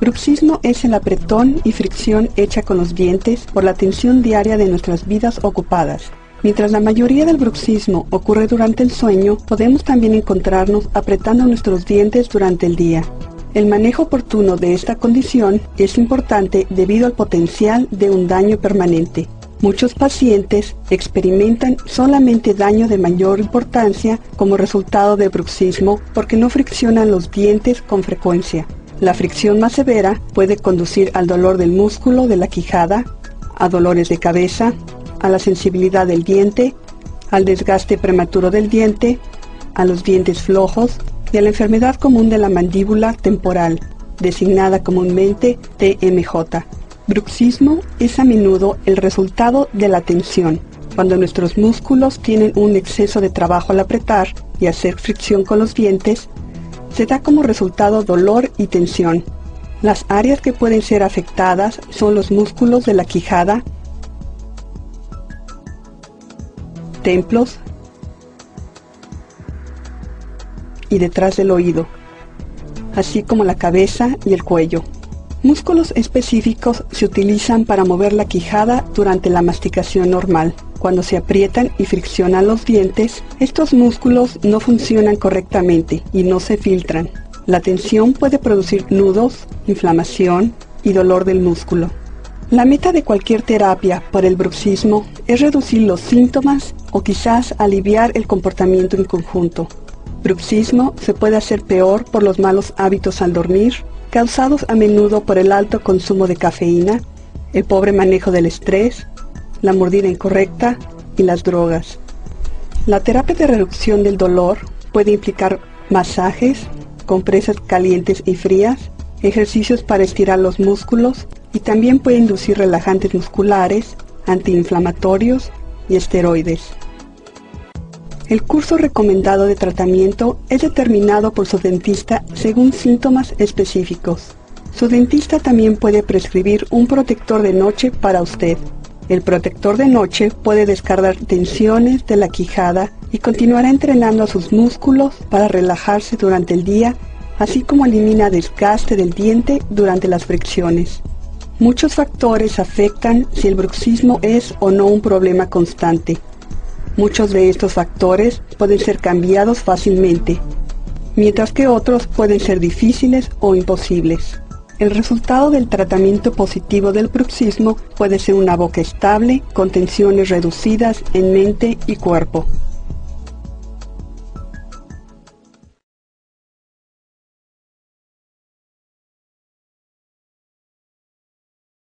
Bruxismo es el apretón y fricción hecha con los dientes por la tensión diaria de nuestras vidas ocupadas. Mientras la mayoría del bruxismo ocurre durante el sueño, podemos también encontrarnos apretando nuestros dientes durante el día. El manejo oportuno de esta condición es importante debido al potencial de un daño permanente. Muchos pacientes experimentan solamente daño de mayor importancia como resultado de bruxismo porque no friccionan los dientes con frecuencia. La fricción más severa puede conducir al dolor del músculo de la quijada, a dolores de cabeza, a la sensibilidad del diente, al desgaste prematuro del diente, a los dientes flojos y a la enfermedad común de la mandíbula temporal, designada comúnmente TMJ. Bruxismo es a menudo el resultado de la tensión, cuando nuestros músculos tienen un exceso de trabajo al apretar y hacer fricción con los dientes, se da como resultado dolor y tensión. Las áreas que pueden ser afectadas son los músculos de la quijada, templos y detrás del oído, así como la cabeza y el cuello. Músculos específicos se utilizan para mover la quijada durante la masticación normal. Cuando se aprietan y friccionan los dientes, estos músculos no funcionan correctamente y no se filtran. La tensión puede producir nudos, inflamación y dolor del músculo. La meta de cualquier terapia para el bruxismo es reducir los síntomas o quizás aliviar el comportamiento en conjunto. Bruxismo se puede hacer peor por los malos hábitos al dormir, causados a menudo por el alto consumo de cafeína, el pobre manejo del estrés, la mordida incorrecta y las drogas. La terapia de reducción del dolor puede implicar masajes, compresas calientes y frías, ejercicios para estirar los músculos y también puede inducir relajantes musculares, antiinflamatorios y esteroides. El curso recomendado de tratamiento es determinado por su dentista según síntomas específicos. Su dentista también puede prescribir un protector de noche para usted. El protector de noche puede descargar tensiones de la quijada y continuará entrenando a sus músculos para relajarse durante el día, así como elimina desgaste del diente durante las fricciones. Muchos factores afectan si el bruxismo es o no un problema constante. Muchos de estos factores pueden ser cambiados fácilmente, mientras que otros pueden ser difíciles o imposibles. El resultado del tratamiento positivo del bruxismo puede ser una boca estable con tensiones reducidas en mente y cuerpo.